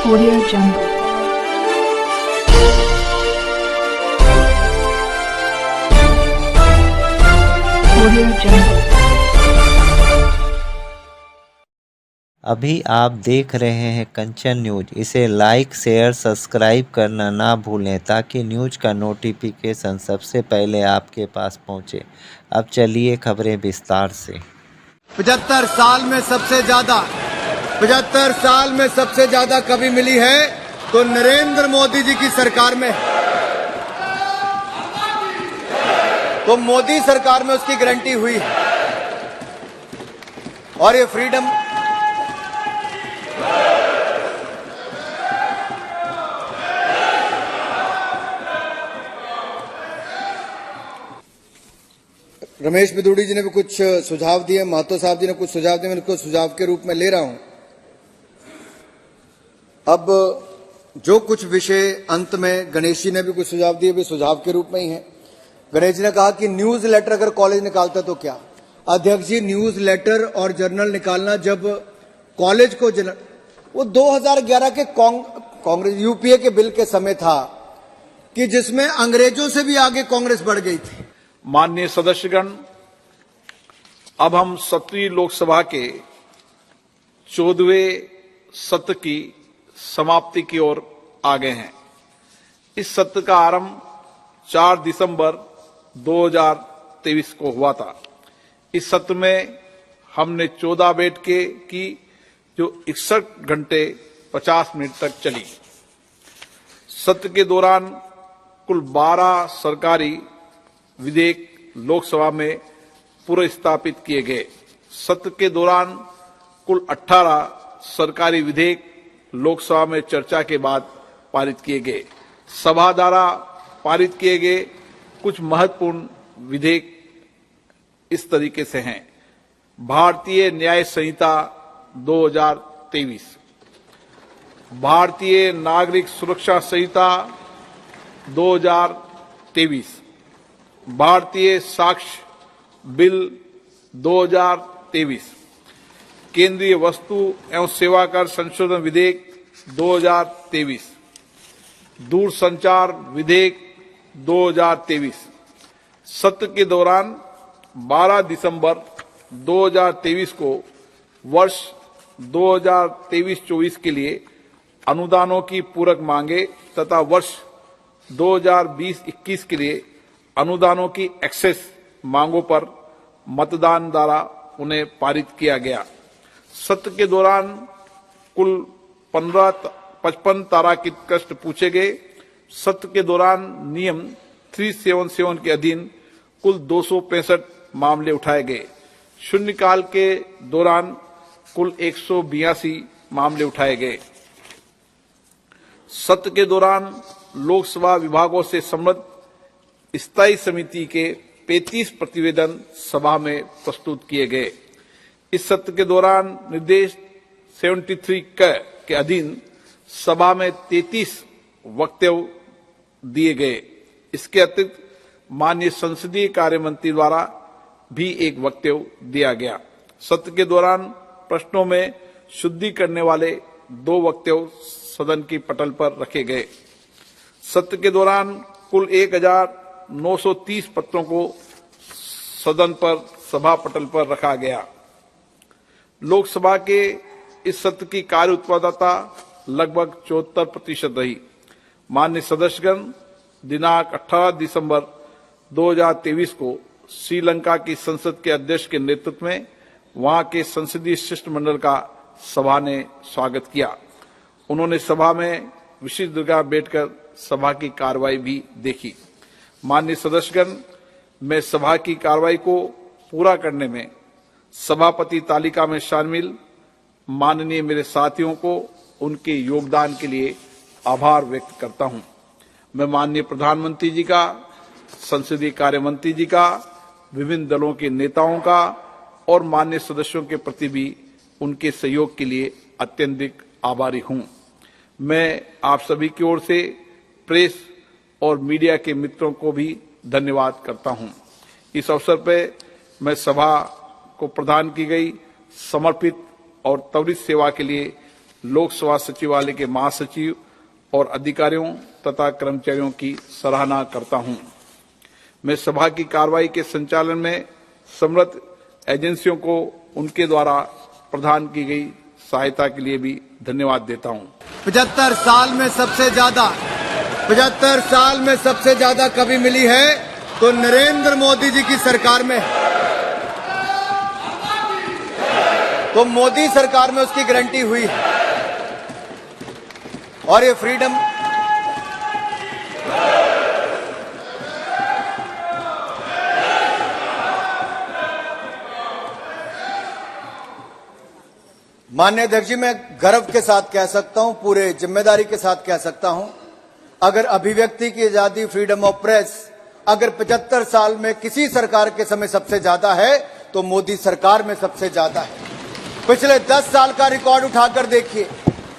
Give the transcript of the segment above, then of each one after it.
Audio Jungle. Audio Jungle. अभी आप देख रहे हैं कंचन न्यूज। इसे लाइक, शेयर, सब्सक्राइब करना ना भूलें ताकि न्यूज का नोटिफिकेशन सबसे पहले आपके पास पहुंचे। अब चलिए खबरें विस्तार से। 75 साल में सबसे ज्यादा कभी मिली है तो नरेंद्र मोदी जी की सरकार में, तो मोदी सरकार में उसकी गारंटी हुई है। और ये फ्रीडम रमेश बिदुड़ी जी ने भी कुछ सुझाव दिए, महतो साहब जी ने कुछ सुझाव दिए, मैं इनको सुझाव के रूप में ले रहा हूं। अब जो कुछ विषय अंत में गणेश जी ने भी कुछ सुझाव दिए, भी सुझाव के रूप में ही है। गणेश जी ने कहा कि न्यूज लेटर अगर कॉलेज निकालता तो क्या। अध्यक्ष जी, न्यूज लेटर और जर्नल निकालना जब कॉलेज को वो 2011 के कांग्रेस यूपीए के बिल के समय था कि जिसमें अंग्रेजों से भी आगे कांग्रेस बढ़ गई थी। माननीय सदस्यगण, अब हम 17वीं लोकसभा के 14वें सत्र की समाप्ति की ओर आ गए हैं। इस सत्र का आरंभ 4 दिसंबर 2023 को हुआ था। इस सत्र में हमने 14 बैठकें की जो 61 घंटे 50 मिनट तक चली। सत्र के दौरान कुल 12 सरकारी विधेयक लोकसभा में पुनर्स्थापित किए गए। सत्र के दौरान कुल 18 सरकारी विधेयक लोकसभा में चर्चा के बाद पारित किए गए। सभा द्वारा पारित किए गए कुछ महत्वपूर्ण विधेयक इस तरीके से हैं। भारतीय न्याय संहिता 2023, भारतीय नागरिक सुरक्षा संहिता 2023, भारतीय साक्ष्य बिल 2023, केंद्रीय वस्तु एवं सेवा कर संशोधन विधेयक 2023, दूरसंचार विधेयक 2023। सत्र के दौरान 12 दिसंबर 2023 को वर्ष 2023-24 के लिए अनुदानों की पूरक मांगे तथा वर्ष 2020-21 के लिए अनुदानों की एक्सेस मांगों पर मतदान द्वारा उन्हें पारित किया गया। सत्र के दौरान कुल 55 तारांकित प्रश्न पूछे गए। सत्र के दौरान नियम 377 के अधीन कुल 265 मामले उठाए गए। शून्यकाल के दौरान कुल 182 मामले उठाए गए। सत्र के दौरान लोकसभा विभागों से संबद्ध स्थायी समिति के 35 प्रतिवेदन सभा में प्रस्तुत किए गए। इस सत्र के दौरान निर्देश 73 के अधीन सभा में 33 वक्तव्य दिए गए। इसके अतिरिक्त माननीय संसदीय कार्य मंत्री द्वारा भी एक वक्तव्य दिया गया। सत्र के दौरान प्रश्नों में शुद्धि करने वाले 2 वक्तव्य सदन की पटल पर रखे गए। सत्र के दौरान कुल 1930 पत्रों को सदन पर सभा पटल पर रखा गया। लोकसभा के इस सत्र की कार्य उत्पादकता लगभग 74% रही। माननीय सदस्यगण, दिनांक 18 दिसंबर 2023 को श्रीलंका की संसद के अध्यक्ष के नेतृत्व में वहां के संसदीय शिष्टमंडल का सभा ने स्वागत किया। उन्होंने सभा में विशिष्ट जगह बैठकर सभा की कार्रवाई भी देखी। माननीय सदस्यगण, मैं सभा की कार्रवाई को पूरा करने में सभापति तालिका में शामिल माननीय मेरे साथियों को उनके योगदान के लिए आभार व्यक्त करता हूं। मैं माननीय प्रधानमंत्री जी का, संसदीय कार्य मंत्री जी का, विभिन्न दलों के नेताओं का और माननीय सदस्यों के प्रति भी उनके सहयोग के लिए अत्यधिक आभारी हूं। मैं आप सभी की ओर से प्रेस और मीडिया के मित्रों को भी धन्यवाद करता हूं। इस अवसर पर मैं सभा को प्रदान की गई समर्पित और त्वरित सेवा के लिए लोकसभा सचिवालय के महासचिव और अधिकारियों तथा कर्मचारियों की सराहना करता हूं। मैं सभा की कार्रवाई के संचालन में सम्मिलित एजेंसियों को उनके द्वारा प्रदान की गई सहायता के लिए भी धन्यवाद देता हूं। 75 साल में सबसे ज्यादा कभी मिली है तो नरेंद्र मोदी जी की सरकार में, तो मोदी सरकार में उसकी गारंटी हुई है। और ये फ्रीडम माननीय अध्यक्ष जी, मैं गर्व के साथ कह सकता हूं, पूरे जिम्मेदारी के साथ कह सकता हूं, अगर अभिव्यक्ति की आजादी, फ्रीडम ऑफ प्रेस अगर 75 साल में किसी सरकार के समय सबसे ज्यादा है तो मोदी सरकार में सबसे ज्यादा है। पिछले 10 साल का रिकॉर्ड उठाकर देखिए,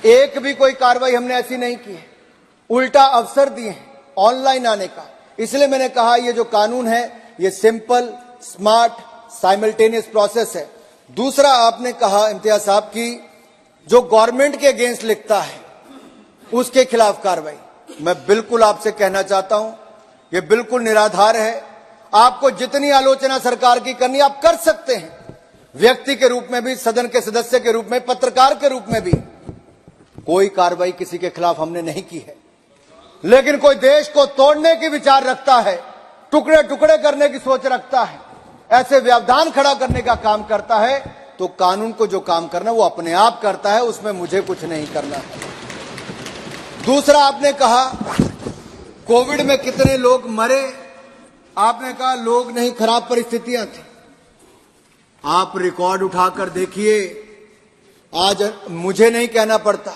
एक भी कोई कार्रवाई हमने ऐसी नहीं की है, उल्टा अवसर दिए हैं ऑनलाइन आने का। इसलिए मैंने कहा ये जो कानून है ये सिंपल, स्मार्ट, साइमल्टेनियस प्रोसेस है। दूसरा, आपने कहा इम्तियाज साहब की जो गवर्नमेंट के अगेंस्ट लिखता है उसके खिलाफ कार्रवाई, मैं बिल्कुल आपसे कहना चाहता हूं ये बिल्कुल निराधार है। आपको जितनी आलोचना सरकार की करनी आप कर सकते हैं, व्यक्ति के रूप में भी, सदन के सदस्य के रूप में, पत्रकार के रूप में भी। कोई कार्रवाई किसी के खिलाफ हमने नहीं की है, लेकिन कोई देश को तोड़ने की विचार रखता है, टुकड़े टुकड़े करने की सोच रखता है, ऐसे व्यवधान खड़ा करने का काम करता है, तो कानून को जो काम करना वो अपने आप करता है, उसमें मुझे कुछ नहीं करना है। दूसरा, आपने कहा कोविड में कितने लोग मरे, आपने कहा लोग नहीं, खराब परिस्थितियां थी। आप रिकॉर्ड उठाकर देखिए, आज मुझे नहीं कहना पड़ता,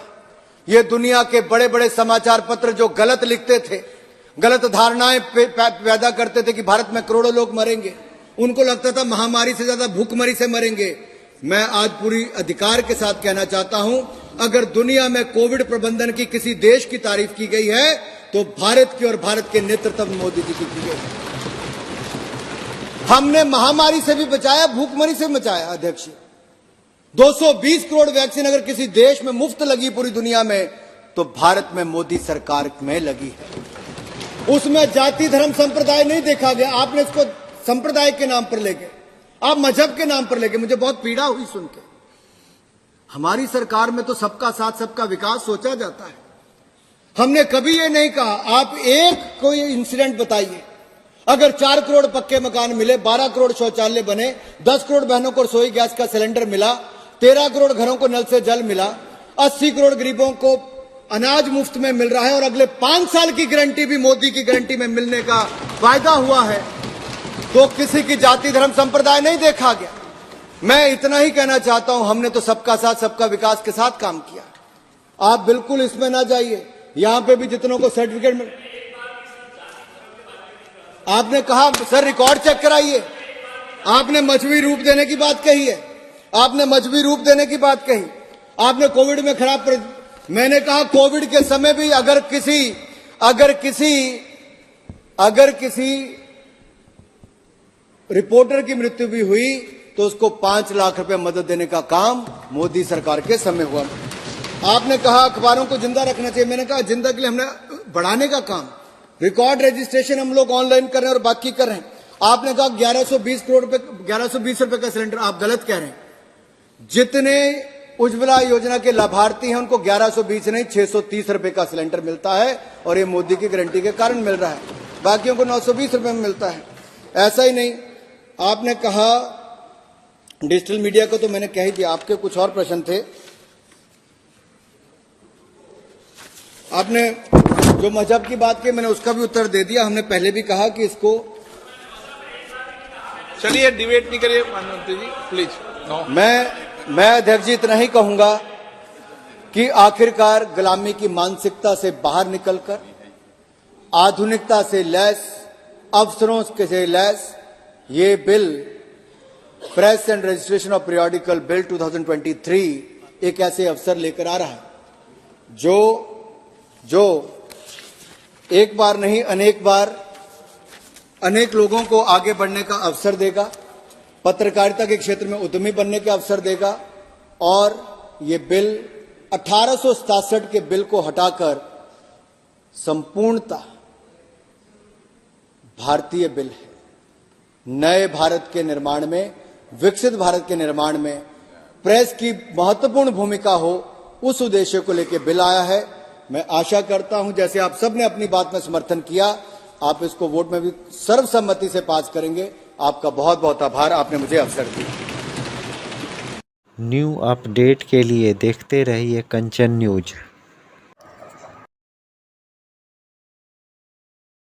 ये दुनिया के बड़े बड़े समाचार पत्र जो गलत लिखते थे, गलत धारणाएं पैदा करते थे कि भारत में करोड़ों लोग मरेंगे, उनको लगता था महामारी से ज्यादा भूखमरी से मरेंगे। मैं आज पूरी अधिकार के साथ कहना चाहता हूं, अगर दुनिया में कोविड प्रबंधन की किसी देश की तारीफ की गई है तो भारत की, और भारत के नेतृत्व में मोदी जी की गई है। हमने महामारी से भी बचाया, भूखमरी से बचाया। अध्यक्ष, 220 करोड़ वैक्सीन अगर किसी देश में मुफ्त लगी पूरी दुनिया में तो भारत में मोदी सरकार में लगी है। उसमें जाति, धर्म, संप्रदाय नहीं देखा गया। आपने इसको संप्रदाय के नाम पर ले गए, आप मजहब के नाम पर ले गए। मुझे बहुत पीड़ा हुई सुन के। हमारी सरकार में तो सबका साथ, सबका विकास सोचा जाता है। हमने कभी ये नहीं कहा, आप एक कोई इंसिडेंट बताइए, अगर 4 करोड़ पक्के मकान मिले, 12 करोड़ शौचालय बने, 10 करोड़ बहनों को रसोई गैस का सिलेंडर मिला, 13 करोड़ घरों को नल से जल मिला, 80 करोड़ गरीबों को अनाज मुफ्त में मिल रहा है, और अगले 5 साल की गारंटी भी मोदी की गारंटी में मिलने का वायदा हुआ है, तो किसी की जाति, धर्म, संप्रदाय नहीं देखा गया। मैं इतना ही कहना चाहता हूं, हमने तो सबका साथ, सबका विकास के साथ काम किया। आप बिल्कुल इसमें ना जाइए। यहां पे भी जितनों को सर्टिफिकेट मिल, आपने कहा सर रिकॉर्ड चेक कराइए, आपने मजबूरी रूप देने की बात कही है, आपने मजबूरी रूप देने की बात कही, आपने कोविड में खराब मैंने कहा कोविड के समय भी अगर किसी रिपोर्टर की मृत्यु भी हुई तो उसको 5 लाख रुपए मदद देने का काम मोदी सरकार के समय हुआ। आपने कहा अखबारों को जिंदा रखना चाहिए, मैंने कहा जिंदा के लिए हमने बढ़ाने का काम, रिकॉर्ड रजिस्ट्रेशन हम लोग ऑनलाइन कर रहे हैं और बाकी कर रहे हैं। आपने कहा 1120 रुपए का सिलेंडर, आप गलत कह रहे हैं। जितने उज्ज्वला योजना के लाभार्थी हैं उनको 1120 नहीं 630 रुपए का सिलेंडर मिलता है, और ये मोदी की गारंटी के कारण मिल रहा है। बाकियों को 920 रुपए में मिलता है। ऐसा ही नहीं, आपने कहा डिजिटल मीडिया को तो मैंने कह ही दिया। आपके कुछ और प्रश्न थे। आपने जो मजहब की बात की मैंने उसका भी उत्तर दे दिया। हमने पहले भी कहा कि इसको, चलिए डिबेट नहीं करिए प्रधानमंत्री जी प्लीज। नो। मैं अध्यक्ष जी इतना ही कहूंगा कि आखिरकार गुलामी की मानसिकता से बाहर निकलकर आधुनिकता से लैस, अवसरों से लैस ये bill press and registration of periodical bill 2023 एक ऐसे अवसर लेकर आ रहा है जो एक बार नहीं अनेक बार अनेक लोगों को आगे बढ़ने का अवसर देगा, पत्रकारिता के क्षेत्र में उद्यमी बनने का अवसर देगा, और ये बिल 1867 के बिल को हटाकर संपूर्णतः भारतीय बिल है। नए भारत के निर्माण में, विकसित भारत के निर्माण में प्रेस की महत्वपूर्ण भूमिका हो, उस उद्देश्य को लेकर बिल आया है। मैं आशा करता हूं, जैसे आप सबने अपनी बात में समर्थन किया, आप इसको वोट में भी सर्वसम्मति से पास करेंगे। आपका बहुत बहुत आभार, आपने मुझे अवसर दिया। न्यू अपडेट के लिए देखते रहिए कंचन न्यूज।